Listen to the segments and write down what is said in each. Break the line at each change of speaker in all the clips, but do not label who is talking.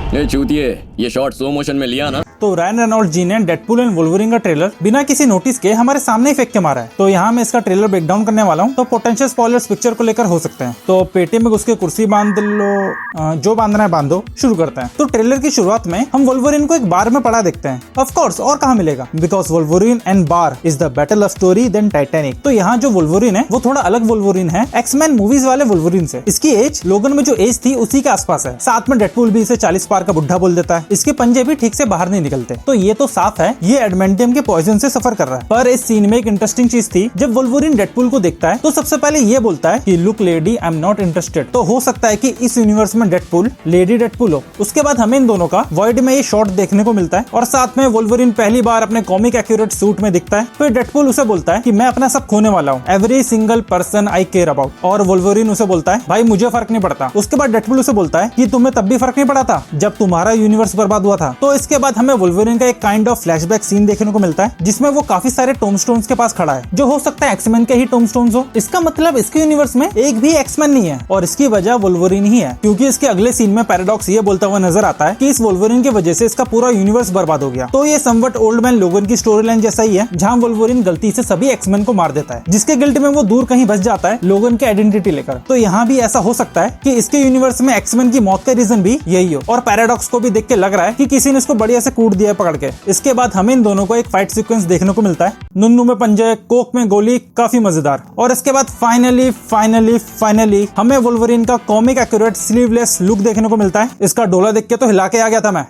ये चूतिए, ये shot slow motion में लिया ना।
तो रायन रेनॉल्ड्स जी ने डेडपूल एंड वुल्वरीन का ट्रेलर बिना किसी नोटिस के हमारे सामने ही फेंक के मारा है। तो यहाँ मैं इसका ट्रेलर ब्रेकडाउन करने वाला हूँ, तो पोटेंशियल स्पॉयलर्स पिक्चर को लेकर हो सकते हैं। तो पेटी में घुस के कुर्सी बांध लो, जो बांधना है बांधो, शुरू करते हैं। तो ट्रेलर की शुरुआत में हम वुल्वरीन को एक बार में पड़ा देखते हैं। ऑफ कोर्स, और कहाँ मिलेगा, because Wolverine and bar is the better love story than Titanic. तो यहाँ जो वुल्वरीन है वो थोड़ा अलग वुल्वरीन है एक्समैन मूवीज वाले वुल्वरीन से। इसकी एज लोगन में जो एज थी उसी के आसपास है। साथ में डेडपूल भी इसे 40 पार का बुढ़ा बोल देता है। इसके पंजे भी ठीक से बाहर नहीं निकलते। तो ये तो साफ है ये एडमेंटियम के पॉइजन से सफर कर रहा है। पर इस सीन में एक इंटरेस्टिंग चीज थी, जब वुल्वरीन डेडपूल को देखता है तो सबसे पहले ये बोलता है कि look lady, I am not interested. तो हो सकता है कि इस यूनिवर्स में डेडपूल लेडी डेडपूल हो। उसके बाद हमें इन दोनों का वॉइड में ये शॉट देखने को मिलता है और साथ में वुल्वरीन पहली बार अपने कॉमिक एक्यूरेट सूट में दिखता है। फिर डेडपूल उसे बोलता है कि मैं अपना सब खोने वाला हूँ, every single person I care about. और वुल्वरीन उसे बोलता है भाई मुझे फर्क नहीं पड़ता। उसके बाद डेडपूल उसे बोलता है कि तुम्हें तब भी फर्क नहीं पड़ा था जब तुम्हारा यूनिवर्स बर्बाद हुआ था। तो इसके बाद हमें वुल्वरीन का एक काइंड ऑफ फ्लैशबैक सीन देखने को मिलता है, जिसमें वो काफी सारे टोमस्टोन्स के पास खड़ा है, जो हो सकता है एक्समैन के ही टोमस्टोन्स हो। इसका मतलब इसके यूनिवर्स में एक भी एक्समैन नहीं है और इसकी वजह वुल्वरीन ही है, क्योंकि इसके अगले सीन में पैराडॉक्स ये बोलता हुआ नजर आता है कि इस वुल्वरीन की वजह से इसका पूरा यूनिवर्स बर्बाद हो गया। तो ये समवट ओल्ड मैन लोगन की स्टोरी लाइन जैसा ही है, जहाँ वुल्वरीन गलती से सभी एक्समैन को मार देता है, जिसके गिल्ट में वो दूर कहीं बच जाता है लोगन के आइडेंटिटी लेकर। तो यहाँ भी ऐसा हो सकता है कि इसके यूनिवर्स में एक्समैन की मौत का रीजन भी यही हो। और पैराडॉक्स को भी देख के लग रहा है कि किसी ने इसको बढ़िया से कूट दिया पकड़ के। इसके बाद हमें इन दोनों को एक फाइट सीक्वेंस देखने को मिलता है, नुन्नू में पंजे, कोक में गोली, काफी मजेदार। और इसके बाद फाइनली हमें वुल्वरीन का कॉमिक एक्यूरेट स्लीवलेस लुक देखने को मिलता है। इसका डोला देख के तो हिला के आ गया था मैं।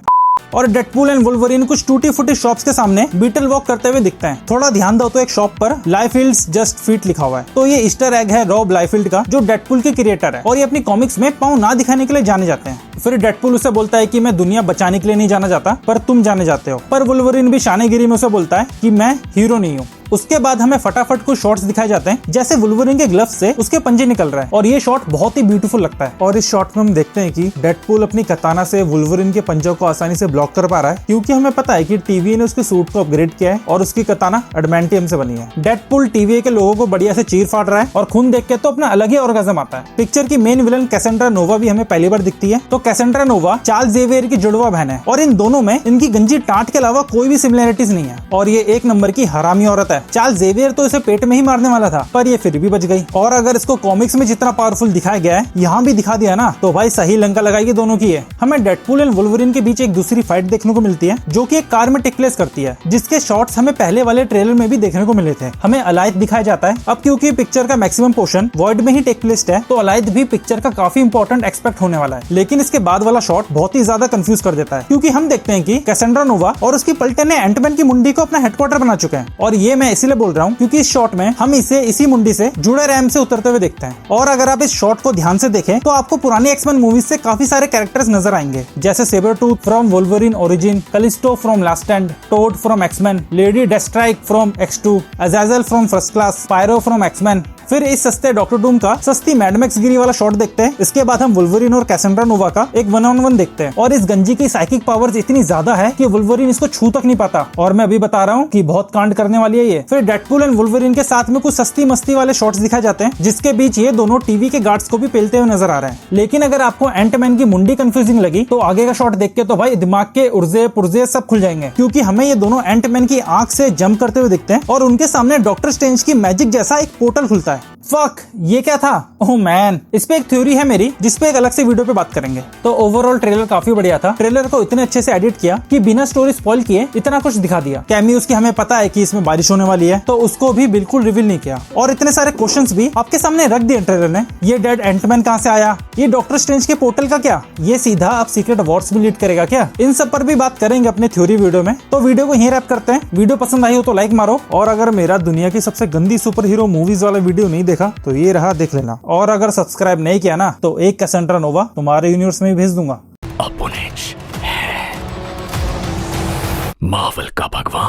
और डेडपूल एंड वुल्वरीन कुछ टूटी फूटी शॉप्स के सामने बीटल वॉक करते हुए दिखते हैं। थोड़ा ध्यान दो तो एक शॉप पर लाइफील्ड्स जस्ट फीट लिखा हुआ है। तो ये ईस्टर एग है रॉब लाइफील्ड का, जो डेडपूल के क्रिएटर है और ये अपनी कॉमिक्स में पाँव ना दिखाने के लिए जाने जाते हैं। फिर डेडपूल उसे बोलता है कि मैं दुनिया बचाने के लिए नहीं जाना चाहता, पर तुम जाने जाते हो। पर वुल्वरीन भी शानेगिरी में उसे बोलता है कि मैं हीरो नहीं हूँ। उसके बाद हमें फटाफट कुछ शॉट्स दिखाए जाते हैं, जैसे वुल्वरीन के ग्लव्स से उसके पंजे निकल रहा है और ये शॉट बहुत ही ब्यूटीफुल लगता है। और इस शॉट में हम देखते हैं कि डेडपूल अपनी कताना से वुल्वरीन के पंजों को आसानी से ब्लॉक कर पा रहा है, क्योंकि हमें पता है कि टीवीए ने उसके सूट को अपग्रेड किया है और उसकी कताना एडमेंटियम से बनी है। डेडपूल टीवीए के लोगों को बढ़िया से चीर फाड़ रहा है और खून देख के तो अपना अलग ही ऑर्गेज़म आता है। पिक्चर की मेन विलन कैसेंड्रा नोवा भी हमें पहली बार दिखती है। तो कैसेंड्रा नोवा चार्ल्स ज़ेवियर की जुड़वा बहन है और इन दोनों में इनकी गंजी टाट के अलावा कोई भी सिमिलरिटीज नहीं है और ये एक नंबर की हरामी औरत है। चार्ल्स ज़ेवियर तो इसे पेट में ही मारने वाला था, पर ये फिर भी बच गई। और अगर इसको कॉमिक्स में जितना पावरफुल दिखाया गया है यहाँ भी दिखा दिया ना, तो भाई सही लंका लगाई दोनों की है। हमें डेडपूल एंड वुल्वरीन के बीच एक दूसरी फाइट देखने को मिलती है, जो कि एक कार में टेक प्लेस करती है, जिसके शॉट्स हमें पहले वाले ट्रेलर में भी देखने को मिले थे। हमें अलायद दिखाया जाता है। अब क्योंकि पिक्चर का मैक्सिमम पोर्शन वॉइड में ही टेक प्लेस है, तो अलायद भी पिक्चर का काफी इंपॉर्टेंट एक्सपेक्ट होने वाला है। लेकिन इसके बाद वाला शॉट बहुत ही ज्यादा कंफ्यूज कर देता है, क्योंकि हम देखते हैं कि कैसेंड्रा नोवा और उसकी पलटन ने एंटमैन की मुंडी को अपना हेडक्वार्टर बना चुके हैं। और ये मैं इसीलिए बोल रहा हूँ क्योंकि इस शॉट में हम इसे इसी मुंडी से जुड़े रैम से उतरते हुए देखते हैं। और अगर आप इस शॉट को ध्यान से देखें तो आपको पुरानी एक्समैन मूवीज से काफी सारे कैरेक्टर्स नजर आएंगे, जैसे Sabretooth from Wolverine Origin, Callisto from Last Stand, Toad from X Men, Lady Deathstrike from X2, Azazel from First Class, Pyro from X Men. फिर इस सस्ते डॉक्टर डूम का सस्ती मैडमैक्स गिरी वाला शॉट देखते हैं। इसके बाद हम वुल्वरीन और कैसेंड्रा नोवा का एक 1-on-1 देखते हैं और इस गंजी की साइकिक पावर्स इतनी ज्यादा है कि वुल्वरीन इसको छू तक नहीं पाता। और मैं अभी बता रहा हूँ कि बहुत कांड करने वाली है ये। फिर डेडपूल एंड वुल्वरीन के साथ में कुछ सस्ती मस्ती वाले शॉट्स दिखाए जाते हैं, जिसके बीच ये दोनों टीवी के गार्ड्स को भी पेलते हुए नजर आ रहे हैं। लेकिन अगर आपको एंटमैन की मुंडी कंफ्यूजिंग लगी तो आगे का शॉट देख के तो भाई दिमाग के उर्जे पुर्जे सब खुल जाएंगे, क्योंकि हमें ये दोनों एंटमैन की आंख से जंप करते हुए दिखते हैं और उनके सामने डॉक्टर स्ट्रेंज की मैजिक जैसा एक पोर्टल खुलता है। फक, ये क्या था? ओह मैन, इस पे एक थ्योरी है मेरी, जिसपे एक अलग से वीडियो पे बात करेंगे। तो ओवरऑल ट्रेलर काफी बढ़िया था। ट्रेलर को इतने अच्छे से एडिट किया कि बिना स्टोरी स्पॉइल किए इतना कुछ दिखा दिया। कैमियोस की हमें पता है कि इसमें बारिश होने वाली है, तो उसको भी बिल्कुल रिवील नहीं किया। और इतने सारे क्वेश्चंस भी आपके सामने रख दिए ट्रेलर ने। ये डेड एंटमैन कहाँ से आया? ये डॉक्टर स्ट्रेंज के पोर्टल का क्या? ये सीधा अब सीक्रेट वॉर्स में लीड करेगा क्या? इन सब पर भी बात करेंगे अपने थ्योरी वीडियो में। तो वीडियो को यहीं रैप करते हैं। वीडियो पसंद आई हो तो लाइक मारो, और अगर मेरा दुनिया की सबसे गंदी सुपर हीरो मूवीज वाला वीडियो नहीं देखा तो ये रहा, देख लेना। और अगर सब्सक्राइब नहीं किया ना तो एक कैसेंड्रा नोवा तुम्हारे यूनिवर्स में भी भेज दूंगा।
अपोनेंट है मार्वल का भगवान।